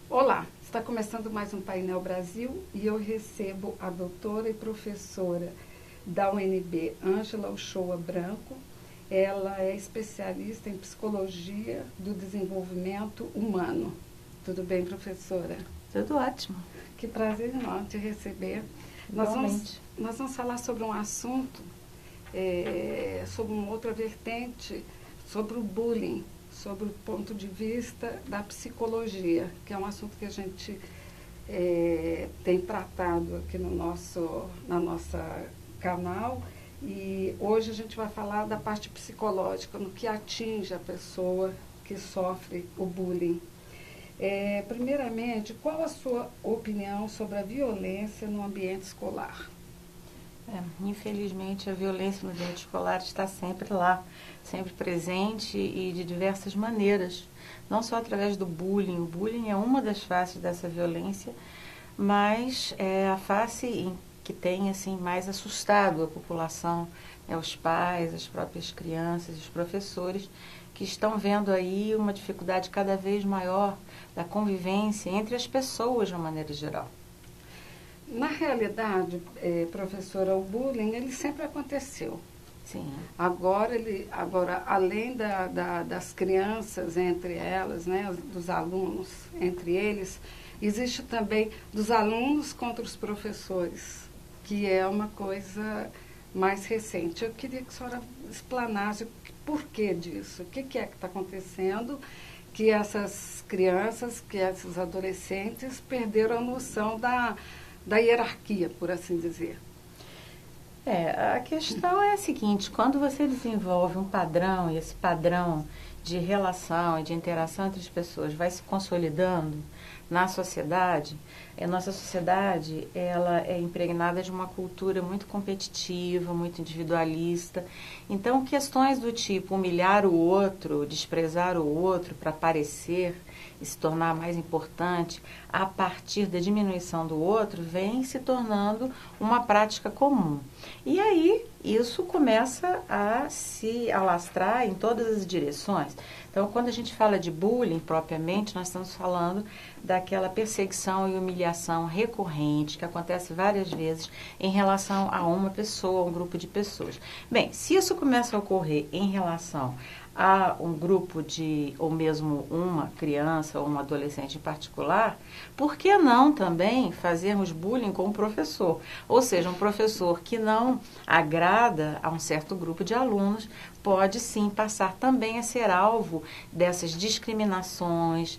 Olá, está começando mais um Painel Brasil e eu recebo a doutora e professora da UNB, Ângela Uchoa Branco. Ela é especialista em psicologia do desenvolvimento humano. Tudo bem, professora? Tudo ótimo. Que prazer enorme te receber. Nós vamos falar sobre um assunto, sobre uma outra vertente, sobre o bullying, sobre o ponto de vista da psicologia, que é um assunto que a gente tem tratado aqui no nossa canal. E hoje a gente vai falar da parte psicológica, no que atinge a pessoa que sofre o bullying. Primeiramente, qual a sua opinião sobre a violência no ambiente escolar? Infelizmente, a violência no ambiente escolar está sempre lá, sempre presente e de diversas maneiras. Não só através do bullying. O bullying é uma das faces dessa violência, mas é a face que tem assim, mais assustado a população, os pais, as próprias crianças, os professores, que estão vendo aí uma dificuldade cada vez maior da convivência entre as pessoas de uma maneira geral. Na realidade, professora, o bullying ele sempre aconteceu. Sim. Agora, além das crianças entre elas, né, dos alunos entre eles, existe também dos alunos contra os professores, que é uma coisa mais recente. Eu queria que a senhora explanasse o porquê disso, o que é que está acontecendo, que essas crianças, que esses adolescentes perderam a noção da hierarquia, por assim dizer. A questão é a seguinte: quando você desenvolve um padrão, e esse padrão de relação e de interação entre as pessoas vai se consolidando na sociedade, nossa sociedade ela é impregnada de uma cultura muito competitiva, muito individualista. Então, questões do tipo humilhar o outro, desprezar o outro para parecer e se tornar mais importante a partir da diminuição do outro, vem se tornando uma prática comum. E aí, isso começa a se alastrar em todas as direções. Então, quando a gente fala de bullying propriamente, nós estamos falando daquela perseguição e humilhação recorrente que acontece várias vezes em relação a uma pessoa, um grupo de pessoas. Bem, se isso começa a ocorrer em relação a um grupo ou mesmo uma criança ou um adolescente em particular, por que não também fazermos bullying com o professor? Ou seja, um professor que não agrada a um certo grupo de alunos pode sim passar também a ser alvo dessas discriminações,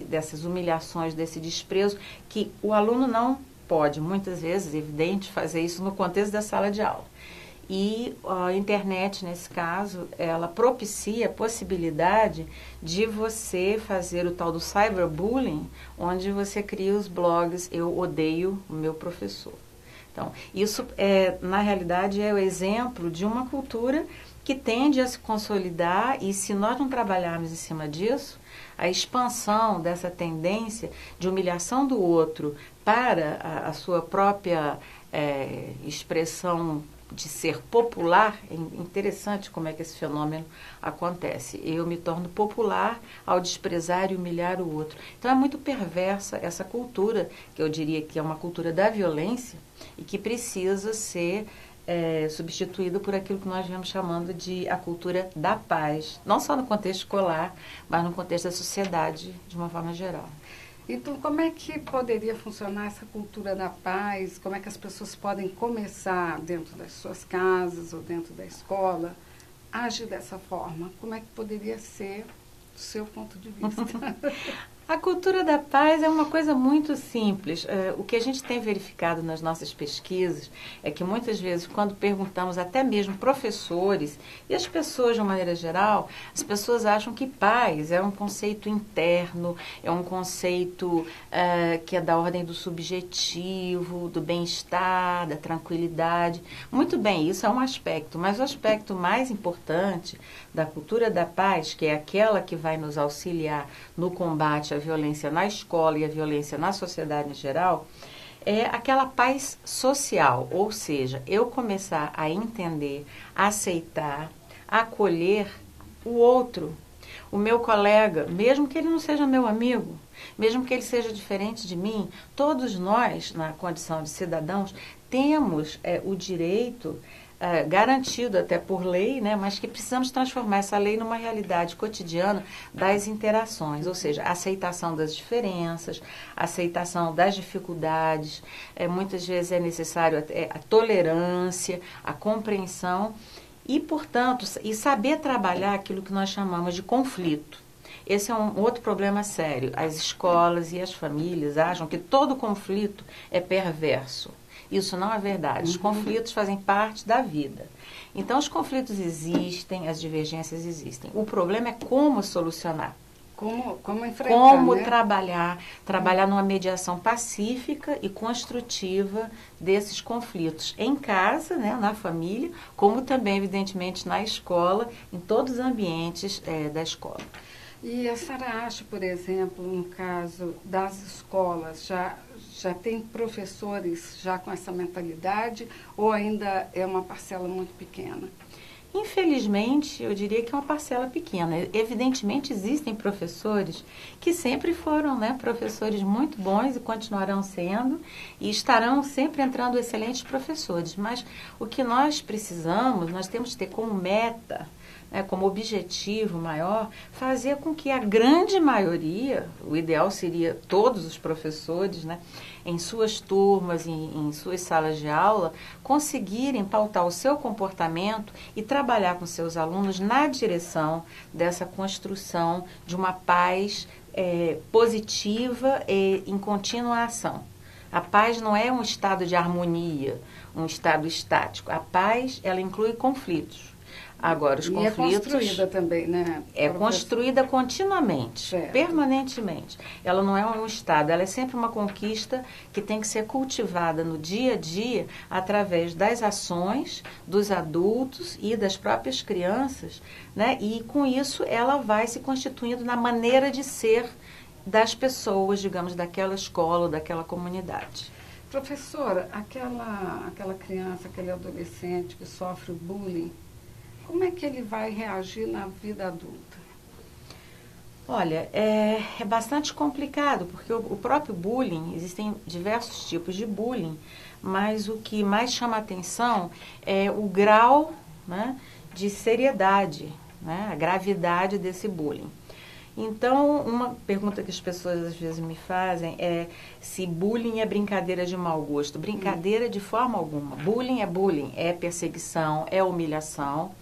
dessas humilhações, desse desprezo, que o aluno não pode, muitas vezes, evidente, fazer isso no contexto da sala de aula. E a internet, nesse caso, ela propicia a possibilidade de você fazer o tal do cyberbullying, onde você cria os blogs "Eu odeio o meu professor". Então, isso, na realidade, é o exemplo de uma cultura que tende a se consolidar, e se nós não trabalharmos em cima disso, a expansão dessa tendência de humilhação do outro para a sua própria expressão de ser popular. É interessante como é que esse fenômeno acontece. Eu me torno popular ao desprezar e humilhar o outro. Então é muito perversa essa cultura, que eu diria que é uma cultura da violência e que precisa ser substituída por aquilo que nós vemos chamando de a cultura da paz. Não só no contexto escolar, mas no contexto da sociedade de uma forma geral. Então, como é que poderia funcionar essa cultura da paz? Como é que as pessoas podem começar dentro das suas casas ou dentro da escola a agir dessa forma? Como é que poderia ser do seu ponto de vista? A cultura da paz é uma coisa muito simples. O que a gente tem verificado nas nossas pesquisas é que muitas vezes, quando perguntamos até mesmo professores e as pessoas de uma maneira geral, as pessoas acham que paz é um conceito interno, é um conceito que é da ordem do subjetivo, do bem-estar, da tranquilidade. Muito bem, isso é um aspecto, mas o aspecto mais importante da cultura da paz, que é aquela que vai nos auxiliar no combate combate à violência na escola e à violência na sociedade em geral é aquela paz social, ou seja, eu começar a entender, aceitar, acolher o outro, o meu colega, mesmo que ele não seja meu amigo, mesmo que ele seja diferente de mim, todos nós, na condição de cidadãos, temos o direito garantido até por lei, né, mas que precisamos transformar essa lei numa realidade cotidiana das interações, ou seja, a aceitação das diferenças, a aceitação das dificuldades, muitas vezes é necessário a tolerância, a compreensão e, portanto, saber trabalhar aquilo que nós chamamos de conflito. Esse é um outro problema sério. As escolas e as famílias acham que todo conflito é perverso. Isso não é verdade. Os conflitos fazem parte da vida. Então, os conflitos existem, as divergências existem. O problema é como solucionar. Como enfrentar, como né? trabalhar numa mediação pacífica e construtiva desses conflitos em casa, né, na família, como também, evidentemente, na escola, em todos os ambientes da escola. E a senhora acha, por exemplo, no caso das escolas, já tem professores já com essa mentalidade ou ainda é uma parcela muito pequena? Infelizmente, eu diria que é uma parcela pequena. Evidentemente, existem professores que sempre foram, né, professores muito bons e continuarão sendo, e estarão sempre entrando excelentes professores. Mas o que nós precisamos, nós temos que ter como meta, como objetivo maior, fazer com que a grande maioria, o ideal seria todos os professores, né, em suas turmas, em suas salas de aula, conseguirem pautar o seu comportamento e trabalhar com seus alunos na direção dessa construção de uma paz positiva e em contínua ação. A paz não é um estado de harmonia, um estado estático. A paz, ela inclui conflitos. Agora, os conflitos... é construída também, né? É construída continuamente, certo, permanentemente. Ela não é um estado, ela é sempre uma conquista que tem que ser cultivada no dia a dia através das ações dos adultos e das próprias crianças, né? E com isso ela vai se constituindo na maneira de ser das pessoas, digamos, daquela escola ou daquela comunidade. Professora, aquela criança, aquele adolescente que sofre bullying, como é que ele vai reagir na vida adulta? Olha, é bastante complicado, porque o próprio bullying, existem diversos tipos de bullying, mas o que mais chama a atenção é o grau, né, de seriedade, né, a gravidade desse bullying. Então, uma pergunta que as pessoas às vezes me fazem é se bullying é brincadeira de mau gosto. Brincadeira de forma alguma. Bullying, é perseguição, é humilhação.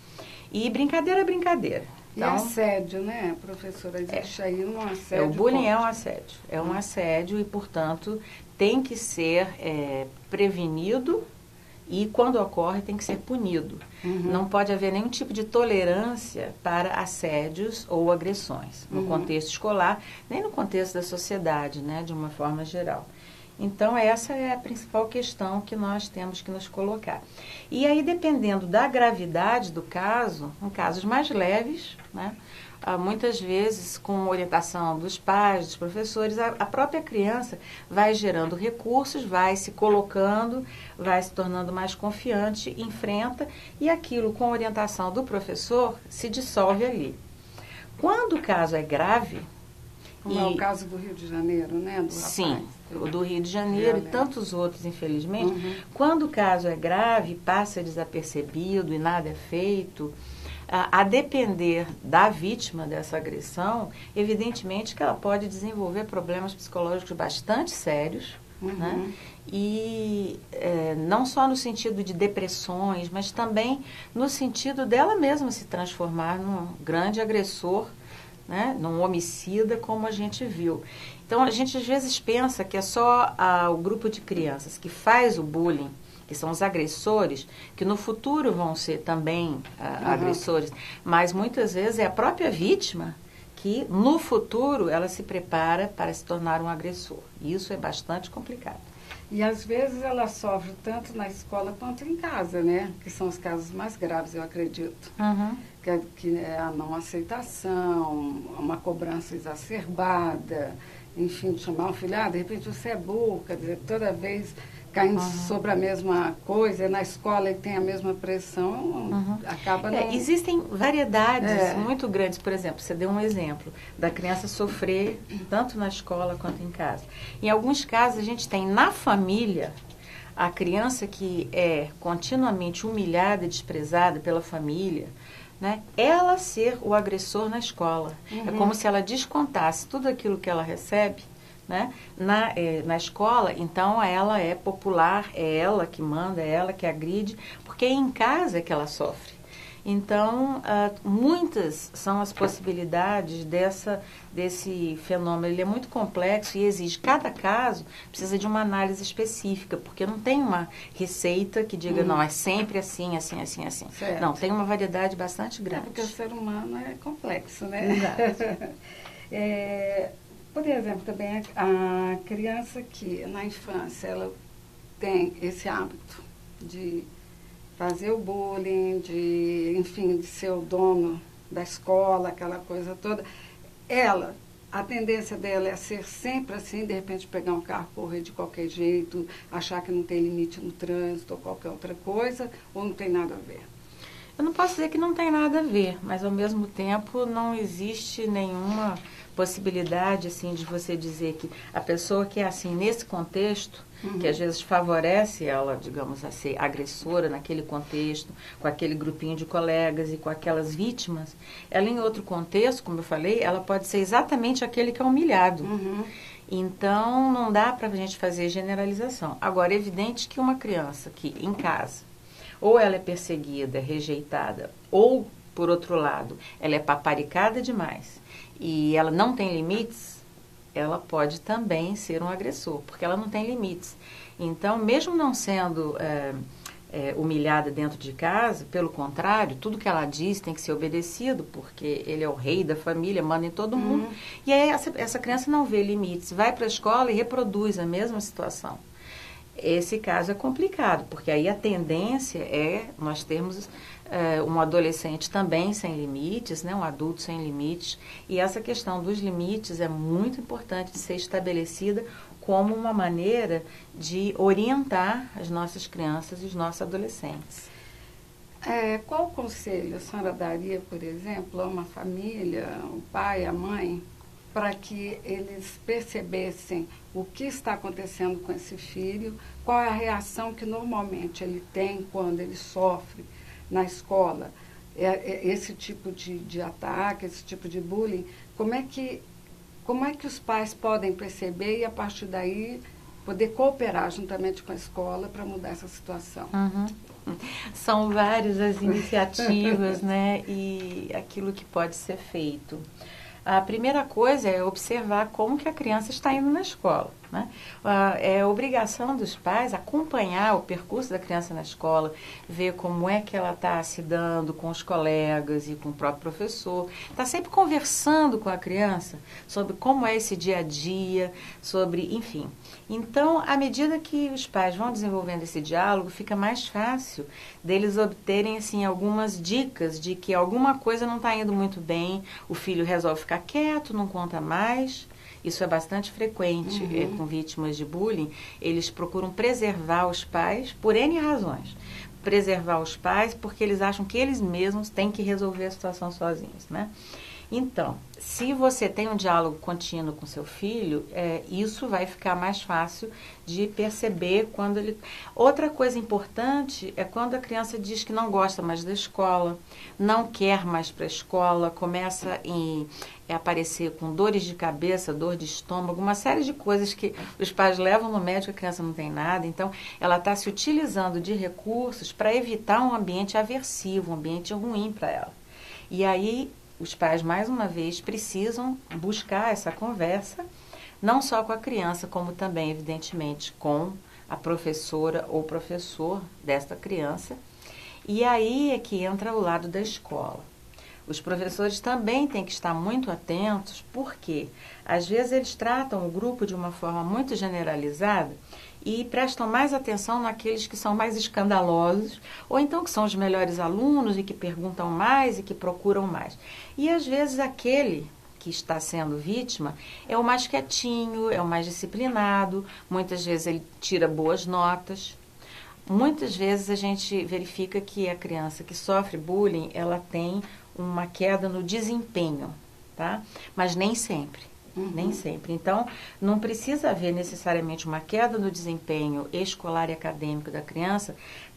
E brincadeira é brincadeira. Então, e assédio, né, professora? Existe aí um assédio. O bullying é um assédio. É um assédio e, portanto, tem que ser prevenido e, quando ocorre, tem que ser punido. Não pode haver nenhum tipo de tolerância para assédios ou agressões no contexto escolar, nem no contexto da sociedade, né, de uma forma geral. Então, essa é a principal questão que nós temos que nos colocar. E aí, dependendo da gravidade do caso, em casos mais leves, né, muitas vezes com orientação dos pais, dos professores, a própria criança vai gerando recursos, vai se colocando, vai se tornando mais confiante, enfrenta, e aquilo com orientação do professor se dissolve ali. Quando o caso é grave... Como é o caso do Rio de Janeiro, né? Do sim, o do Rio de Janeiro e tantos outros, infelizmente. Quando o caso é grave, passa desapercebido e nada é feito, a depender da vítima dessa agressão, evidentemente que ela pode desenvolver problemas psicológicos bastante sérios, né? E não só no sentido de depressões, mas também no sentido dela mesma se transformar num grande agressor, né, num homicida, como a gente viu. Então, a gente às vezes pensa que é só o grupo de crianças que faz o bullying, que são os agressores, que no futuro vão ser também agressores, mas muitas vezes é a própria vítima que no futuro ela se prepara para se tornar um agressor. E isso é bastante complicado. E às vezes ela sofre tanto na escola quanto em casa, né? Que são os casos mais graves, eu acredito. que é a não aceitação, uma cobrança exacerbada, enfim, de chamar o filho, de repente você é burro, quer dizer, toda vez caindo sobre a mesma coisa, na escola ele tem a mesma pressão, acaba não... Existem variedades muito grandes, por exemplo, você deu um exemplo da criança sofrer tanto na escola quanto em casa. Em alguns casos a gente tem na família a criança que é continuamente humilhada e desprezada pela família, né? Ela ser o agressor na escola. É como se ela descontasse tudo aquilo que ela recebe, né? Na escola, então ela é popular, é ela que manda, é ela que agride, porque em casa é que ela sofre. Então, muitas são as possibilidades desse fenômeno. Ele é muito complexo e exige, cada caso precisa de uma análise específica, porque não tem uma receita que diga, não, é sempre assim, assim, assim, assim. Certo. Não, tem uma variedade bastante grande. Porque o ser humano é complexo, né? Exato. Por exemplo, também a criança que na infância ela tem esse hábito de fazer o bullying, enfim, de ser o dono da escola, aquela coisa toda. A tendência dela é ser sempre assim, de repente pegar um carro, correr de qualquer jeito, achar que não tem limite no trânsito ou qualquer outra coisa, ou não tem nada a ver? Eu não posso dizer que não tem nada a ver, mas ao mesmo tempo não existe nenhuma possibilidade assim de você dizer que a pessoa que é assim nesse contexto, que às vezes favorece ela, digamos, a ser agressora naquele contexto, com aquele grupinho de colegas e com aquelas vítimas, ela em outro contexto, como eu falei, ela pode ser exatamente aquele que é humilhado. Então não dá para a gente fazer generalização. Agora, é evidente que uma criança que em casa ou ela é perseguida, rejeitada, ou, por outro lado, ela é paparicada demais e ela não tem limites, ela pode também ser um agressor, porque ela não tem limites. Então, mesmo não sendo humilhada dentro de casa, pelo contrário, tudo que ela diz tem que ser obedecido, porque ele é o rei da família, manda em todo mundo. E aí essa criança não vê limites, vai para a escola e reproduz a mesma situação. Esse caso é complicado, porque aí a tendência é nós termos um adolescente também sem limites, né, um adulto sem limites, e essa questão dos limites é muito importante de ser estabelecida como uma maneira de orientar as nossas crianças e os nossos adolescentes. Qual conselho a senhora daria, por exemplo, a uma família, o pai, a mãe, para que eles percebessem o que está acontecendo com esse filho, qual é a reação que normalmente ele tem quando ele sofre na escola, esse tipo de ataque, esse tipo de bullying, como é que os pais podem perceber e, a partir daí, poder cooperar juntamente com a escola para mudar essa situação? São várias as iniciativas, né, e aquilo que pode ser feito. A primeira coisa é observar como que a criança está indo na escola, né? É obrigação dos pais acompanhar o percurso da criança na escola, ver como é que ela está se dando com os colegas e com o próprio professor. Está sempre conversando com a criança sobre como é esse dia a dia, sobre, enfim. Então, à medida que os pais vão desenvolvendo esse diálogo, fica mais fácil deles obterem assim, algumas dicas de que alguma coisa não está indo muito bem, o filho resolve ficar quieto, não conta mais. Isso é bastante frequente com vítimas de bullying. Eles procuram preservar os pais por N razões. Preservar os pais porque eles acham que eles mesmos têm que resolver a situação sozinhos, né? Então, se você tem um diálogo contínuo com seu filho, isso vai ficar mais fácil de perceber quando ele... Outra coisa importante é quando a criança diz que não gosta mais da escola, não quer mais para a escola, começa a aparecer com dores de cabeça, dor de estômago, uma série de coisas que os pais levam no médico, a criança não tem nada. Então, ela está se utilizando de recursos para evitar um ambiente aversivo, um ambiente ruim para ela. E aí... os pais, mais uma vez, precisam buscar essa conversa, não só com a criança, como também, evidentemente, com a professora ou professor desta criança. E aí é que entra o lado da escola. Os professores também têm que estar muito atentos, porque às vezes eles tratam o grupo de uma forma muito generalizada e prestam mais atenção naqueles que são mais escandalosos, ou então que são os melhores alunos e que perguntam mais e que procuram mais. E às vezes aquele que está sendo vítima é o mais quietinho, é o mais disciplinado, muitas vezes ele tira boas notas. Muitas vezes a gente verifica que a criança que sofre bullying, ela tem uma queda no desempenho, tá? Mas nem sempre. Nem sempre. Então, não precisa haver necessariamente uma queda no desempenho escolar e acadêmico da criança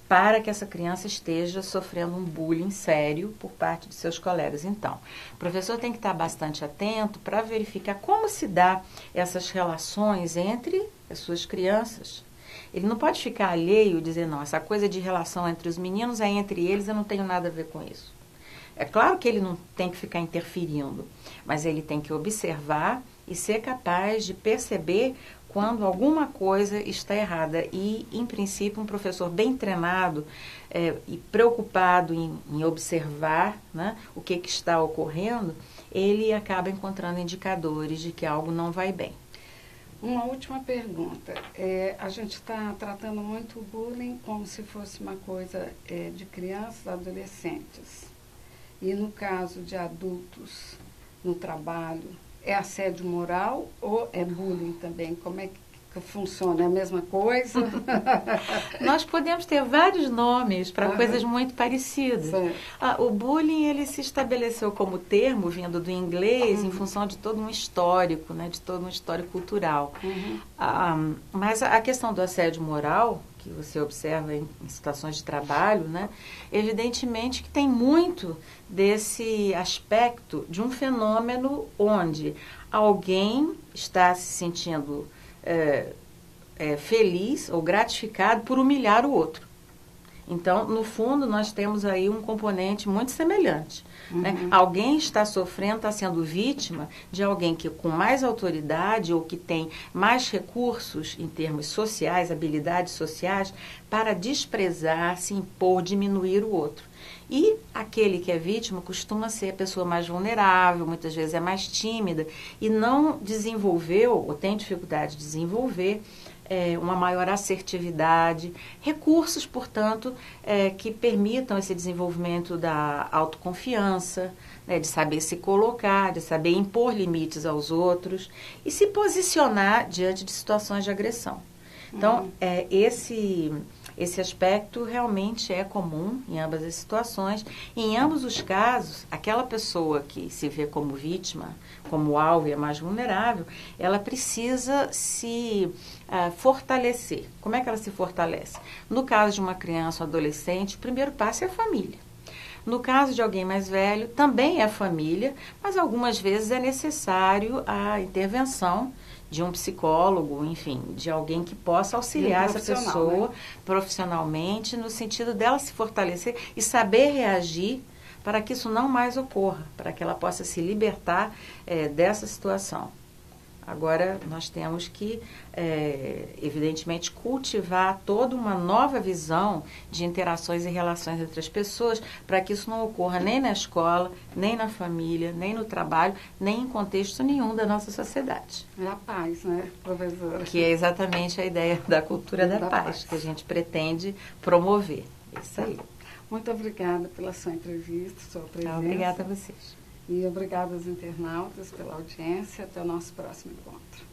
para que essa criança esteja sofrendo um bullying sério por parte de seus colegas. Então, o professor tem que estar bastante atento para verificar como se dá essas relações entre as suas crianças. Ele não pode ficar alheio e dizer, não, essa coisa de relação entre os meninos é entre eles, eu não tenho nada a ver com isso. É claro que ele não tem que ficar interferindo, mas ele tem que observar e ser capaz de perceber quando alguma coisa está errada. E, em princípio, um professor bem treinado e preocupado em observar, né, o que está ocorrendo, ele acaba encontrando indicadores de que algo não vai bem. Uma última pergunta. A gente está tratando muito o bullying como se fosse uma coisa de crianças, adolescentes. E no caso de adultos no trabalho, é assédio moral ou é bullying também? Como é que funciona? É a mesma coisa? Nós podemos ter vários nomes para coisas muito parecidas. O bullying, ele se estabeleceu como termo, vindo do inglês, em função de todo um histórico, né, de todo um histórico cultural. Mas a questão do assédio moral, que você observa em situações de trabalho, né, evidentemente que tem muito desse aspecto de um fenômeno onde alguém está se sentindo feliz ou gratificado por humilhar o outro. Então, no fundo, nós temos aí um componente muito semelhante. Né? Alguém está sofrendo, está sendo vítima de alguém que com mais autoridade ou que tem mais recursos em termos sociais, habilidades sociais, para desprezar, se impor, diminuir o outro. E aquele que é vítima costuma ser a pessoa mais vulnerável, muitas vezes é mais tímida e não desenvolveu ou tem dificuldade de desenvolver uma maior assertividade, recursos, portanto, que permitam esse desenvolvimento da autoconfiança, né, de saber se colocar, de saber impor limites aos outros e se posicionar diante de situações de agressão. Então, esse aspecto realmente é comum em ambas as situações. E em ambos os casos, aquela pessoa que se vê como vítima, como alvo e é mais vulnerável, ela precisa se fortalecer. Como é que ela se fortalece? No caso de uma criança ou adolescente, o primeiro passo é a família. No caso de alguém mais velho, também é a família, mas algumas vezes é necessário a intervenção de um psicólogo, enfim, de alguém que possa auxiliar essa pessoa, né, profissionalmente, no sentido dela se fortalecer e saber reagir para que isso não mais ocorra, para que ela possa se libertar dessa situação. Agora, nós temos que, evidentemente, cultivar toda uma nova visão de interações e relações entre as pessoas, para que isso não ocorra nem na escola, nem na família, nem no trabalho, nem em contexto nenhum da nossa sociedade. É a paz, né, professora? Que é exatamente a ideia da cultura da paz, que a gente pretende promover. Isso aí. Muito obrigada pela sua entrevista, sua presença. Obrigada a vocês. E obrigada aos internautas pela audiência. Até o nosso próximo encontro.